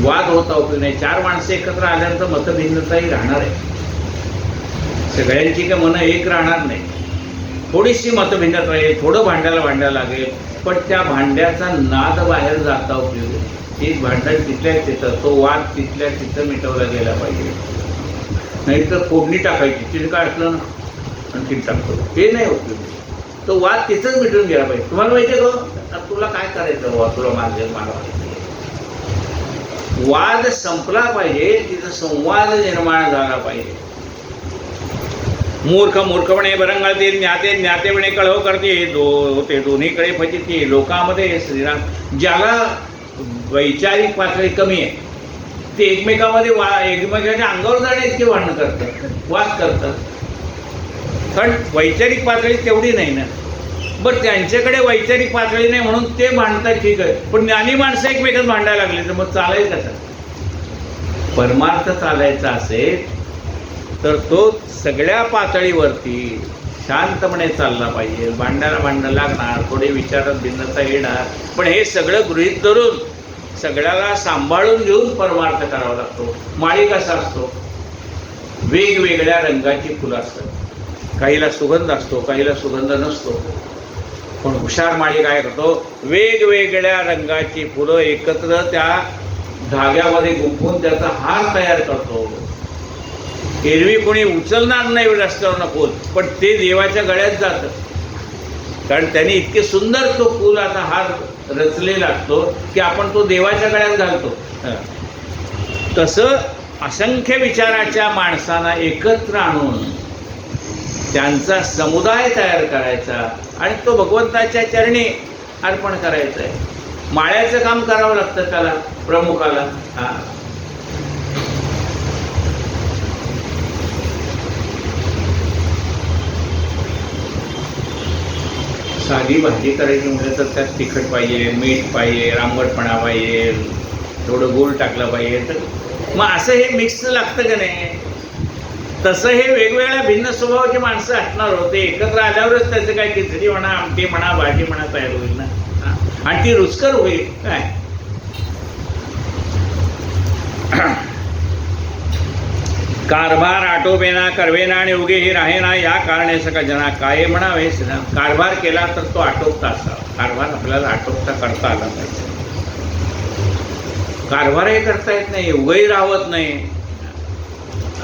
वाद होता उपयोग नाही. 4 माणसं एकत्र आल्यानंतर मतभिन्नताही राहणार आहे. सगळ्यांची काय मनं एक राहणार नाही. थोडीशी मतभिन्नता राहील, थोडं भांडायला लागेल, पण त्या भांड्याचा नाद बाहेर जाता उपयोग. एक भांडण तिथल्या तिथं, तो वाद तिथल्या तिथं मिटवला गेला पाहिजे. नाहीतर फोडणी टाकायची, तिथे काय असलं ना आणखी टाकतो, हे नाही उपयोग. तो वाद तिथंच मिटून गेला पाहिजे. तुम्हाला माहिती आहे का तुला काय करायचं वा, तुला माझं मला वाद संपला पाहिजे, तिथं संवाद निर्माण झाला पाहिजे. मूर्ख मूर्खपणे बरंगळते, ज्ञाते ज्ञातेपणे कळव करते, ते दोन्हीकडे फजिते. लोकांमध्ये श्रीराम ज्याला वैचारिक पातळी कमी आहे ते एकमेकांमध्ये एकमेकांच्या अंगावर जाणे इतके भांडणं करतात, वाद करतात. कारण वैचारिक पातळी तेवढी नाही ना. बरं त्यांच्याकडे वैचारिक पातळी नाही म्हणून ते भांडतात, ठीक आहे. पण ज्ञानी माणसं एकमेकात भांडायला लागले तर मग चालेल कसं? परमार्थ चालायचा असेल तर तो सगळ्या पातळीवरती शांतपणे चालला पाहिजे. भांडायला लागणार, थोडे विचारात भिन्नता येणार, पण हे सगळं गृहीत धरून सगळ्याला सांभाळून घेऊन परमार्थ करावा लागतो. माळी कसा असतो? वेगवेगळ्या रंगाची फुलं असतात. काहीला सुगंध असतो, काहीला सुगंध नसतो. पण हुशार माळी काय करतो, वेगवेगळ्या रंगाची फुलं एकत्र त्या धाग्यामध्ये गुंफून त्याचा हार तयार करतो. एरवी कोणी उचलणार नाही रस्त्यावरनं फूल, पण ते देवाच्या गळ्यात जातं, कारण त्याने इतके सुंदर तो फुलाचा हार रचलेला असतो की आपण तो देवाच्या गळ्यात घालतो. तसं असंख्य विचाराच्या माणसांना एकत्र आणून त्यांचा समुदाय तयार करायचा आणि तो भगवंताच्या चरणी अर्पण करायचं आहे. माळ्याचं काम करावं लागतं त्याला, प्रमुखाला. साधी भाजी करायची म्हटलं तर त्यात तिखट पाहिजे, मीठ पाहिजे, आंबटपणा पाहिजे, थोडं गूळ टाकलं पाहिजे. तर मग असं हे मिक्स लागतं का नाही. तसं हे वेगवेगळ्या भिन्न स्वभावाची माणसं असणार होते. एकत्र आल्यावरच त्याचं काय खिचडी म्हणा, आमटी म्हणा, भाजी म्हणा तयार होईल ना, आणि ती रुचकर होईल. काय कारभार आटोबेना करवेना आणि उगे ही राहेना, या कारणे सका जना काय म्हणावे. कारभार केला तर तो आटोपता असावा. कारभार आपल्याला आटोपता करता आला पाहिजे. कारभारही करता येत नाही, उगही राहत नाही,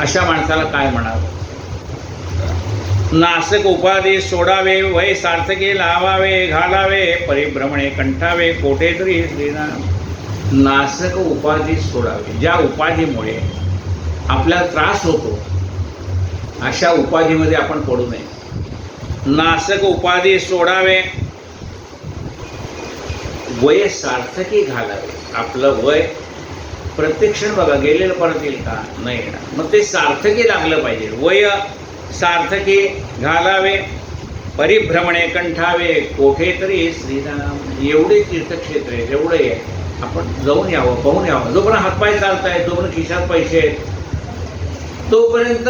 अशा माणसाला काय म्हणावं. नासक उपाधी सोडावे, वय सार्थके लावावे, घालावे, परिभ्रमणे कंठावे, कोठे तरी श्रीराम. नासक उपाधी सोडावे, ज्या उपाधीमुळे आपल्याला त्रास होतो अशा उपाधीमध्ये आपण पडू नये. नासक उपाधी सोडावे, वय सार्थकी घालावे. आपलं वय प्रत्यक्षण बघा, गेलेलं परत येईल का, नाही येणार. मग ते सार्थकी लागलं पाहिजे. वय सार्थकी घालावे, परिभ्रमणे कंठावे, कोठे तरी श्रीराम. एवढे तीर्थक्षेत्र आहे, एवढं आहे, आपण जाऊन यावं, पाहून यावं. जोपर्यंत हातपाय चालताय, जोपर्यंत खिशात पैसे आहेत, तोपर्यंत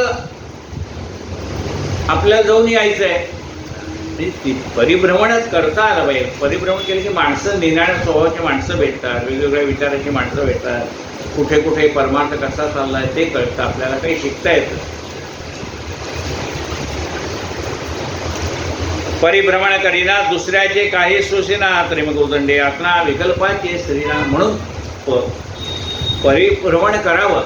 आपल्याला जाऊन यायचं आहे. परिभ्रमणच करता आलं पाहिजे. परिभ्रमण केलं की माणसं, निराळ्या स्वभावाची माणसं भेटतात, वेगवेगळ्या विचाराची माणसं भेटतात. कुठे कुठे परमार्थ कसा चाललाय ते कळतं, आपल्याला काही शिकता येतं. परिभ्रमण करीना दुसऱ्याचे काही सोसेना, त्रिमग उदंडे आत्मा विकल्पाचे श्रीराम. म्हणून परिभ्रमण करावं.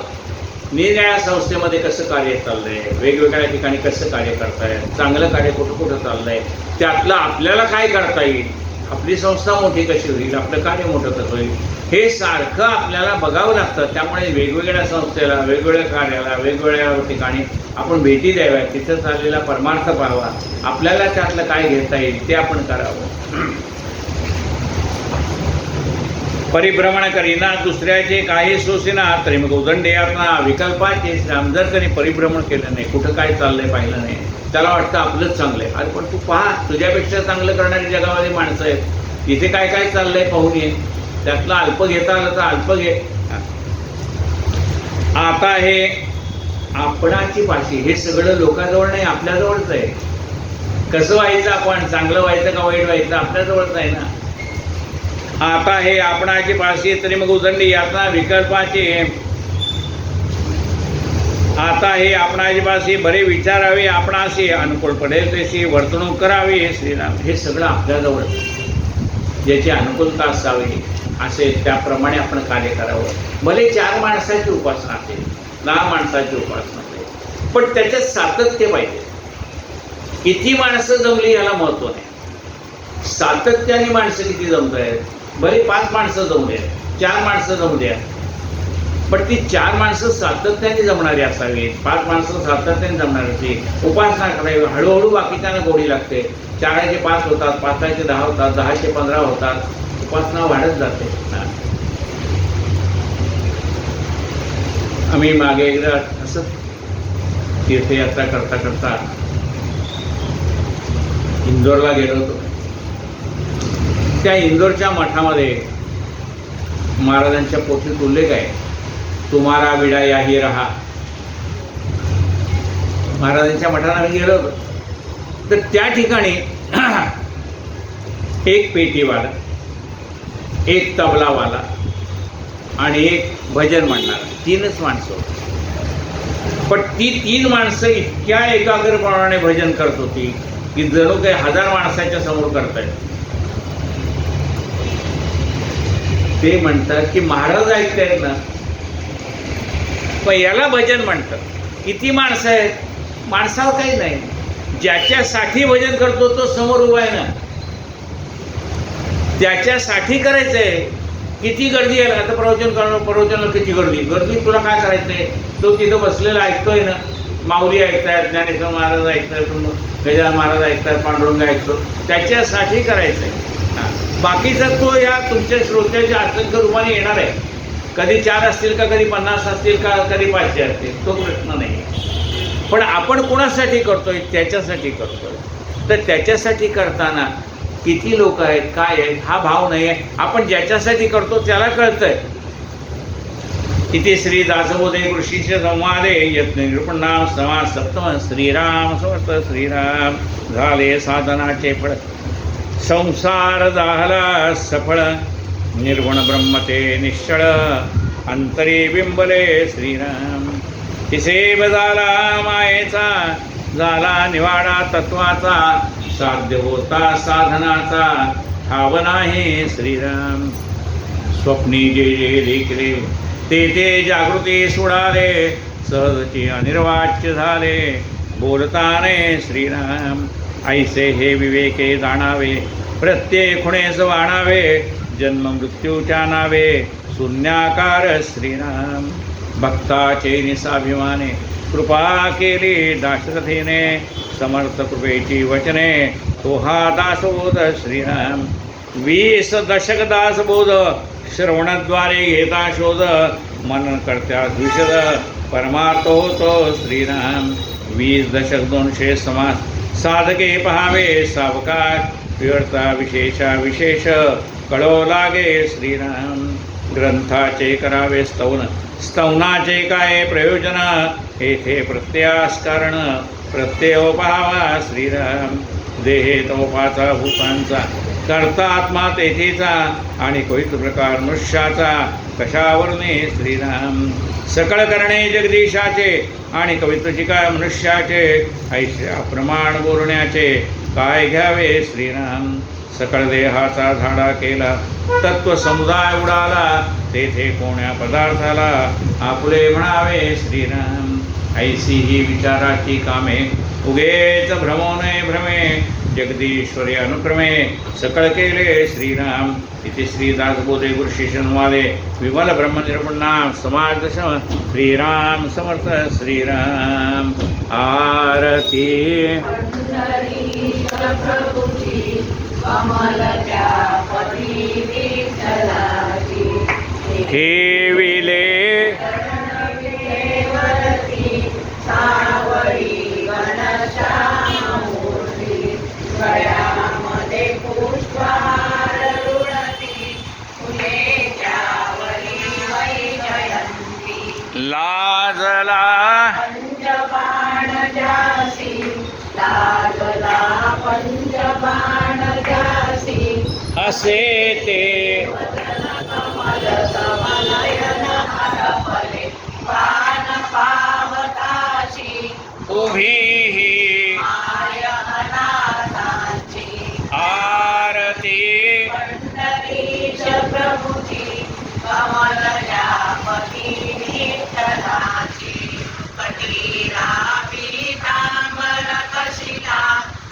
निरनिराळ्या संस्थेमध्ये कसं कार्य चाललंय, वेगवेगळ्या ठिकाणी कसं कार्य करताय, चांगलं कार्य कुठं कुठं चाललंय, त्यातलं आपल्याला काय करता येईल, आपली संस्था मोठी कशी होईल, आपलं कार्य मोठं कसं होईल, हे सारखं आपल्याला बघावं लागतं. त्यामुळे वेगवेगळ्या संस्थेला, वेगवेगळ्या कार्याला, वेगवेगळ्या ठिकाणी आपण भेटी द्याव्या, तिथं चाललेला परमार्थ पाहावा, आपल्याला त्यातलं काय घेता येईल ते आपण करावं. परिभ्रमण करीना दुसऱ्याचे काही सोसेना, त्रिमग उदंडे आत्मा विकल्पाचे श्राम. जर कधी परिभ्रमण केलं नाही, कुठं काय चाललंय पाहिलं नाही, त्याला वाटतं आपलंच चांगलं आहे. अरे पण तू पहा, तुझ्यापेक्षा चांगलं करणारी जगामध्ये माणसं आहेत, इथे काय काय चाललंय पाहून ये, त्यातलं अल्प घेता आलं तर अल्प घे. आता हे आपणाची पाशी, हे सगळं लोकांजवळ नाही, आपल्याजवळच आहे. कसं व्हायचं, आपण चांगलं व्हायचं का वाईट व्हायचं, आपल्याजवळच आहे ना. आता हे आपणाची पाशी, तरी मग उदंडी यातना विकल्पाचे. आता हे आपणाची पाशी बरे विचारावे, आपणाशी अनुकूल पडेल तशी वर्तणूक करावी. हे श्रीराम, हे सगळं आपल्याजवळ, ज्याची अनुकूलता असावी असे त्याप्रमाणे आपण कार्य करावं. भले 4 माणसाची उपासना असेल, 10 माणसाची उपासना असेल, पण त्याच्यात सातत्य पाहिजे. किती माणसं जमली याला महत्व नाही, सातत्याने माणसं किती जमत आहेत. भले 5 माणसं जमू द्या, 4 माणसं जमू द्या, पण ती 4 माणसं सातत्याने जमणारी असावी. 5 माणसं सातत्याने जमणारी उपासना करावी. हळूहळू बाकीच्यांना गोडी लागते. 4चे 5 होतात, 5चे 10 होतात, 10चे 15 होतात, उपासना वाढत जाते. आम्ही मागे एकदा असं तीर्थयात्रा करता करता इंदोरला गेलो होतो. त्या इंदोरच्या मठामध्ये महाराजांच्या पोथीत उल्लेख आहे, तुम्हारा विडा याही रहा. महाराजांच्या मठाला आम्ही गेलो होतो, तर त्या ठिकाणी एक पेटीवाला, एक तबलावाला आणि एक भजन म्हणणारा, 3च माणसं होती. पण ती 3 माणसं इतक्या एकाग्रपणाने भजन करत होती की जणू काही 1000 माणसाच्या समोर करतायत. ते म्हणतात की महाराज ऐकतायत ना, पण याला भजन म्हणतात. किती माणसं आहेत? माणसावर काही नाही. ज्याच्यासाठी भजन करतो तो समोर उभा आहे ना, त्याच्यासाठी करायचंय. किती गर्दी आहे. आता प्रवचनाला किती गर्दी तुला काय करायचंय? तो तिथं बसलेला ऐकतोय ना. माऊली ऐकतायत, ज्ञानेश्वर महाराज ऐकतायत, गजानन महाराज ऐकतायत, पांडुरंग ऐकतो. त्याच्यासाठी करायचंय. बाकीचा तो या तुमच्या श्रोत्याच्या असंख्य रूपाने येणार आहे. कधी 4 असतील का, कधी 50 असतील का, कधी 500 असतील, तो प्रश्न नाही. पण आपण कोणासाठी करतोय? त्याच्यासाठी करतोय. तर त्याच्यासाठी करताना किती लोक आहेत, काय आहेत, हा भाव नाही आहे. आपण ज्याच्यासाठी करतो त्याला कळतंय. इथे श्री दासबोधे कृषीचे संवादे यत्न निरूपणाम समाज सप्तम श्रीराम समर्थ. श्रीराम झाले साधनाचे फळ, संसार झाला सफळ, निर्गुण ब्रह्मते निश्चळ, अंतरी बिंबले श्रीराम. हिसेब झाला मायेचा, झाला निवाडा तत्वाचा, साध्य होता साधनाचा, ठाव नाही श्रीराम. स्वप्नी जे जे देखले ते ते जागृती सुडाले, सहजची अनिर्वाच्य झाले, बोलताने श्रीराम. ऐसे हे विवेके जाणावे, प्रत्येक खुणेस वाणावे, जन्म मृत्यूच्या नावे, शून्याकार श्रीराम. भक्ताचे निसाभिमाने कृपा केली दाशरथीने, समर्थ कृपेची वचने तो हा दासबोध श्रीराम. 20 दशक दासबोध श्रवणद्वारे घेता शोध, मनन करत्या द्विषद परमार्थ होतो श्रीराम. 20 दशक 200 समास साधके पहावे सावकाश, व्यर्था विशेषा विशेष कळो लागे श्रीराम. ग्रंथाचे करावे स्तवन, स्तवनाचे काय प्रयोजन, येथे प्रत्ययास कारण प्रत्यय पहावा श्रीराम. देहे तोपाचा भूतांचा, करता आत्मा तेथेचा, आणि कोहित प्रकार मनुष्याचा, कशावरणे श्रीराम. सकळ करणे जगदीशाचे, आणि कवित्वची काय मनुष्याचे, ऐसे अप्रमाण बोलण्याचे काय घ्यावे श्रीराम. सकळ देहाचा झाडा केला, तत्व समुदाय उडाला, तेथे कोण्या पदार्थाला आपुले म्हणावे श्रीराम. ऐसी ही विचाराची कामे, उगेच भ्रमोने भ्रमे, जगदीश्वरी अनुक्रमे सकळ केले श्रीराम. इथे श्री दासबोधे गुरुशिष्यंवादे विमल ब्रह्मनिर्गुणाम समाज दशम. श्रीराम समर्थ. श्रीराम. आरती. ठेविले लाजला पंचबाण जासी, लाजला पंचबाण जासी, असे ते कमल समलयन हरपले पान पावताची, उभीही माय अनाथांची. आरती. पंढरीश प्रभुची कमलया पती विठ्ठलाची, कटीला पीतांबर कशिला,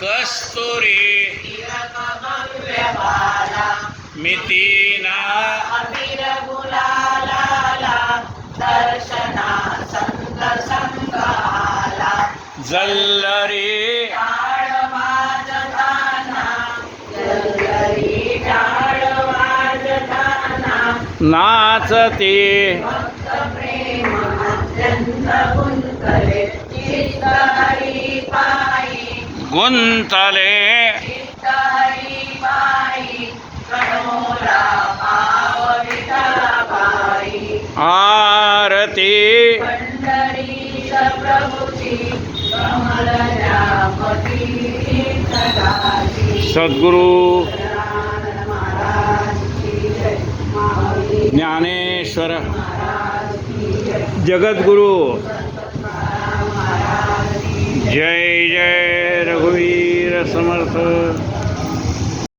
कस्तुरी तिलक भव्य बाला, मितीना अबीर गुलाला, दर्शना संत संगाला. जल्लरी टाळ वाजताना, जल्लरी टाळ वाजताना, नाचते भक्त प्रेम अत्यंत गुंतले, चित्त हरी पायी, गुंतले. चित्त हरी पायी, कणोला पाव विठ्ठलाबाई. आरती. पंढरीश प्रभुची कमलया पती विठ्ठलाची. सद्गुरु गजानन महाराज की जय. माऊली ज्ञानेश्वर महाराज की जय. जगद्गुरु संत जय रघुवीर समर्थ